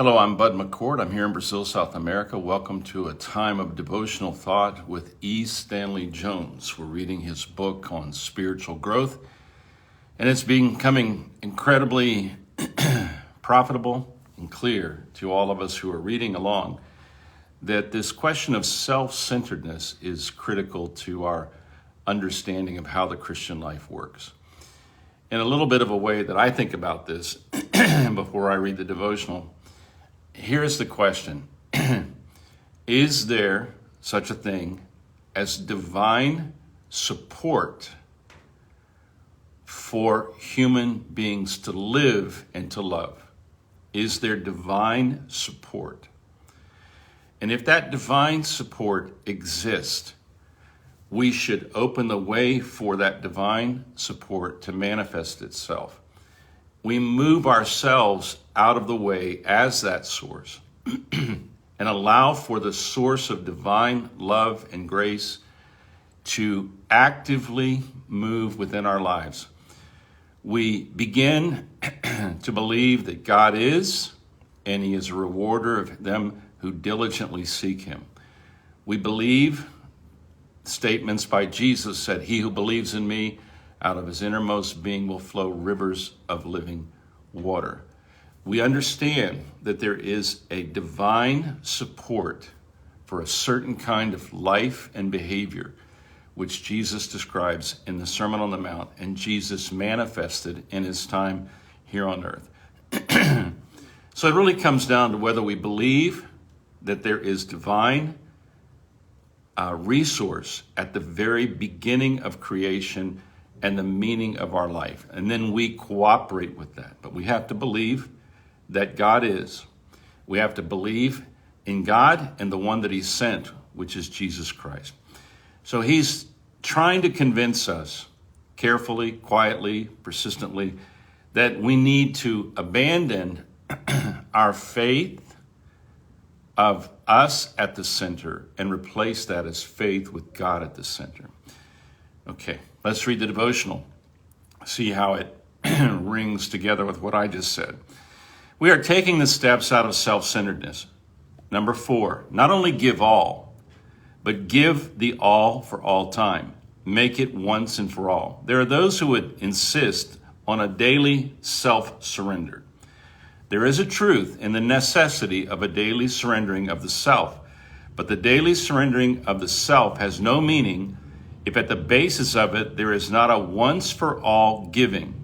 Hello, I'm Bud McCord. I'm here in Brazil, South America. Welcome to a time of devotional thought with Stanley Jones. We're reading his book on spiritual growth, and it's becoming incredibly profitable and clear to all of us who are reading along that this question of self-centeredness is critical to our understanding of how the Christian life works. In a little bit of a way that I think about this before I read the devotional, here's the question. Is there such a thing as divine support for human beings to live and to love? Is there divine support? And if that divine support exists, we should open the way for that divine support to manifest itself. We move ourselves out of the way as that source and allow for the source of divine love and grace to actively move within our lives. We begin to believe that God is, and He is a rewarder of them who diligently seek Him. We believe statements by Jesus that he who believes in me, out of his innermost being will flow rivers of living water. We understand that there is a divine support for a certain kind of life and behavior, which Jesus describes in the Sermon on the Mount, and Jesus manifested in his time here on earth. So it really comes down to whether we believe that there is divine resource at the very beginning of creation and the meaning of our life. And then we cooperate with that. But we have to believe that God is. We have to believe in God and the one that He sent, which is Jesus Christ. So He's trying to convince us carefully, quietly, persistently, that we need to abandon our faith of us at the center and replace that as faith with God at the center. Okay, let's read the devotional, see how it rings together with what I just said. We are taking the steps out of self-centeredness. Number 4, not only give all, but give the all for all time. Make it once and for all. There are those who would insist on a daily self-surrender. There is a truth in the necessity of a daily surrendering of the self, but the daily surrendering of the self has no meaning if at the basis of it there is not a once-for-all giving.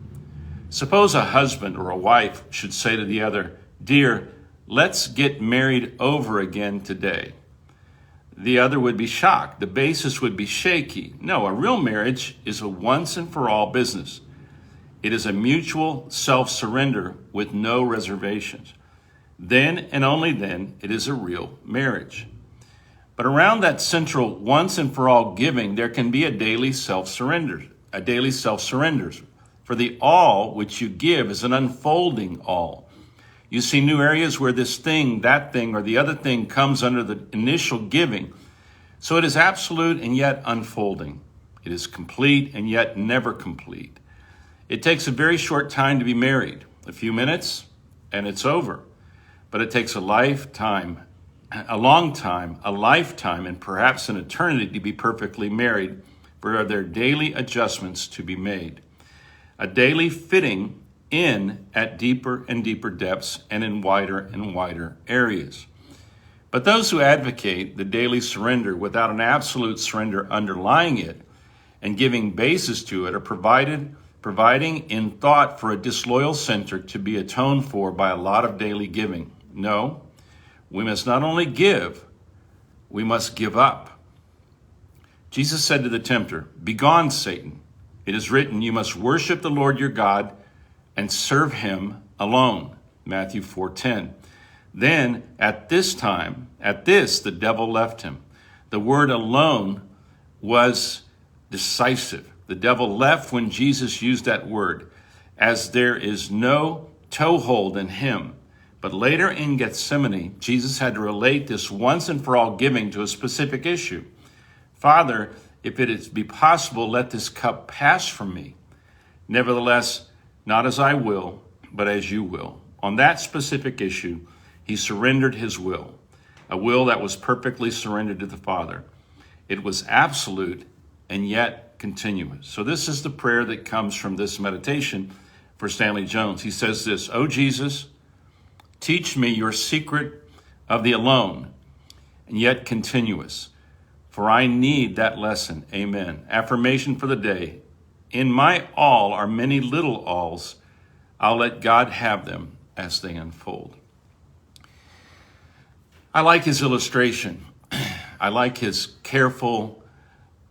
Suppose a husband or a wife should say to the other, "Dear, let's get married over again today." The other would be shocked. The basis would be shaky. No, a real marriage is a once-and-for-all business. It is a mutual self-surrender with no reservations. Then and only then it is a real marriage. But around that central once and for all giving, there can be a daily self-surrender. For the all which you give is an unfolding all. You see new areas where this thing, that thing, or the other thing comes under the initial giving. So it is absolute and yet unfolding. It is complete and yet never complete. It takes a very short time to be married, a few minutes, and it's over. But it takes a lifetime, a long time, a lifetime, and perhaps an eternity to be perfectly married, for there are daily adjustments to be made. A daily fitting in at deeper and deeper depths and in wider and wider areas. But those who advocate the daily surrender without an absolute surrender underlying it and giving basis to it are providing in thought for a disloyal center to be atoned for by a lot of daily giving. No, we must not only give, we must give up. Jesus said to the tempter, "Begone, Satan. It is written, you must worship the Lord your God and serve Him alone." Matthew 4:10. Then at this, the devil left him. The word alone was decisive. The devil left when Jesus used that word, as there is no toehold in him. But later in Gethsemane, Jesus had to relate this once and for all giving to a specific issue. "Father, if it is be possible, let this cup pass from me. Nevertheless, not as I will, but as you will." On that specific issue, He surrendered his will, a will that was perfectly surrendered to the Father. It was absolute and yet continuous. So this is the prayer that comes from this meditation for Stanley Jones. He says this: "O Jesus, teach me your secret of the alone and yet continuous, for I need that lesson." Amen. Affirmation for the day: in my all are many little alls. I'll let God have them as they unfold. I like his illustration. I like his careful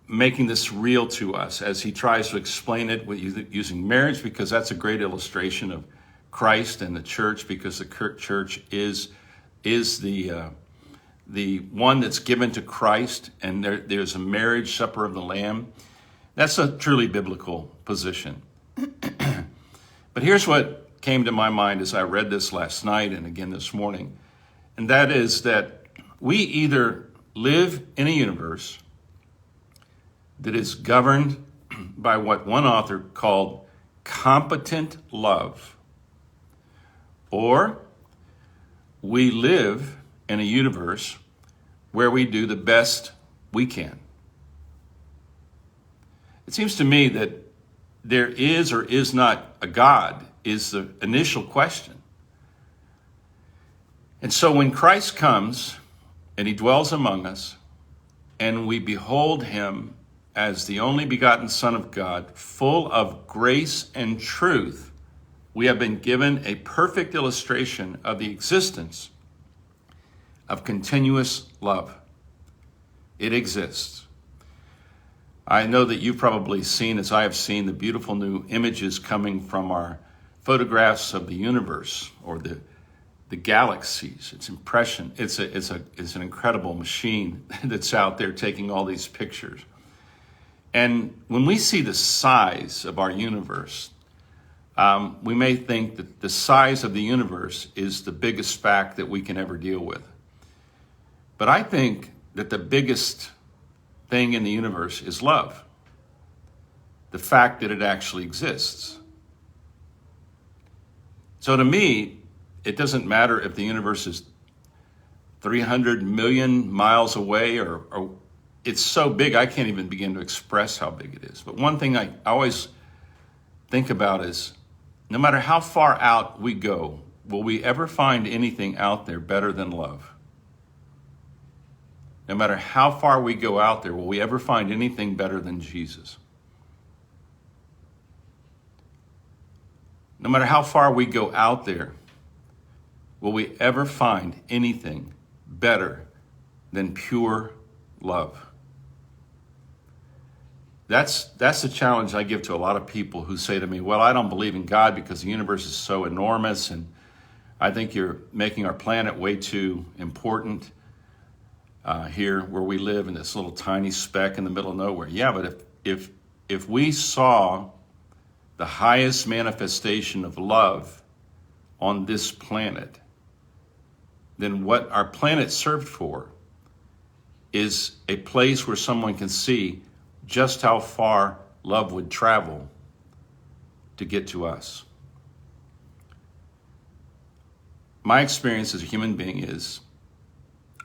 making this real to us as he tries to explain it with using marriage, because that's a great illustration of Christ and the church, because the church is the one that's given to Christ, and there's a marriage supper of the Lamb. That's a truly biblical position. But here's what came to my mind as I read this last night and again this morning, and that is that we either live in a universe that is governed by what one author called competent love, or we live in a universe where we do the best we can. It seems to me that there is or is not a God is the initial question. And so when Christ comes and he dwells among us, and we behold him as the only begotten Son of God, full of grace and truth, we have been given a perfect illustration of the existence of continuous love. It exists. I know that you've probably seen, as I have seen, the beautiful new images coming from our photographs of the universe or the galaxies. It's an incredible machine that's out there taking all these pictures. And when we see the size of our universe, we may think that the size of the universe is the biggest fact that we can ever deal with. But I think that the biggest thing in the universe is love. The fact that it actually exists. So to me, it doesn't matter if the universe is 300 million miles away or it's so big I can't even begin to express how big it is. But one thing I always think about is, no matter how far out we go, will we ever find anything out there better than love? No matter how far we go out there, will we ever find anything better than Jesus? No matter how far we go out there, will we ever find anything better than pure love? That's the challenge I give to a lot of people who say to me, well, I don't believe in God because the universe is so enormous, and I think you're making our planet way too important here where we live in this little tiny speck in the middle of nowhere. Yeah, but if we saw the highest manifestation of love on this planet, then what our planet served for is a place where someone can see just how far love would travel to get to us. My experience as a human being is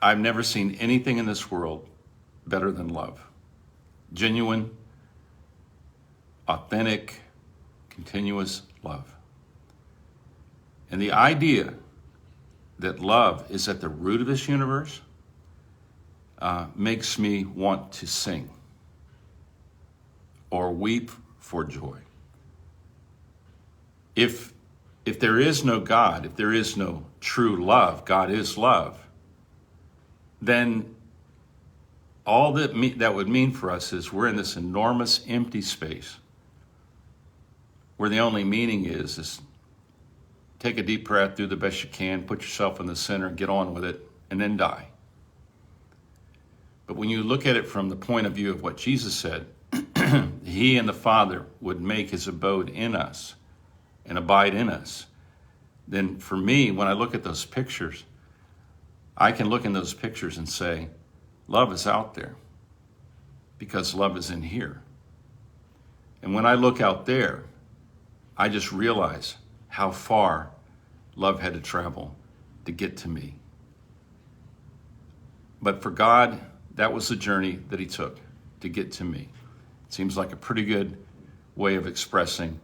I've never seen anything in this world better than love. Genuine, authentic, continuous love. And the idea that love is at the root of this universe makes me want to sing or weep for joy. If there is no God, if there is no true love, God is love, then all that would mean for us is we're in this enormous empty space where the only meaning is take a deep breath, do the best you can, put yourself in the center, get on with it, and then die. But when you look at it from the point of view of what Jesus said, he and the Father would make his abode in us and abide in us, then for me, when I look at those pictures, I can look in those pictures and say, love is out there because love is in here. And when I look out there, I just realize how far love had to travel to get to me. But for God, that was the journey that he took to get to me. It seems like a pretty good way of expressing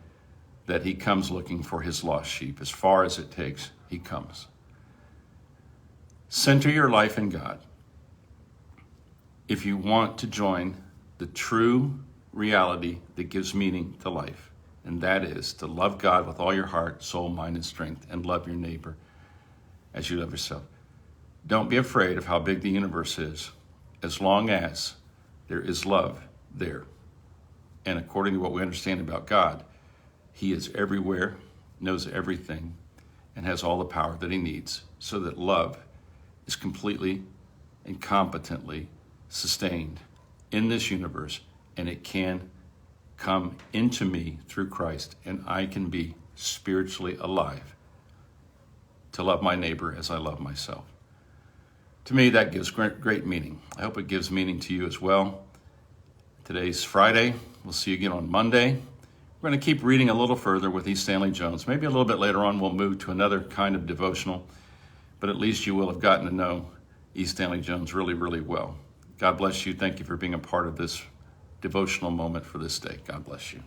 that he comes looking for his lost sheep. As far as it takes, he comes. Center your life in God. If you want to join the true reality that gives meaning to life, and that is to love God with all your heart, soul, mind, and strength, and love your neighbor as you love yourself. Don't be afraid of how big the universe is, as long as there is love there. And according to what we understand about God, he is everywhere, knows everything, and has all the power that he needs, so that love is completely and competently sustained in this universe, and it can come into me through Christ, and I can be spiritually alive to love my neighbor as I love myself. To me, that gives great meaning. I hope it gives meaning to you as well. Today's Friday. We'll see you again on Monday. We're going to keep reading a little further with E. Stanley Jones. Maybe a little bit later on we'll move to another kind of devotional, but at least you will have gotten to know E. Stanley Jones really, really well. God bless you. Thank you for being a part of this devotional moment for this day. God bless you.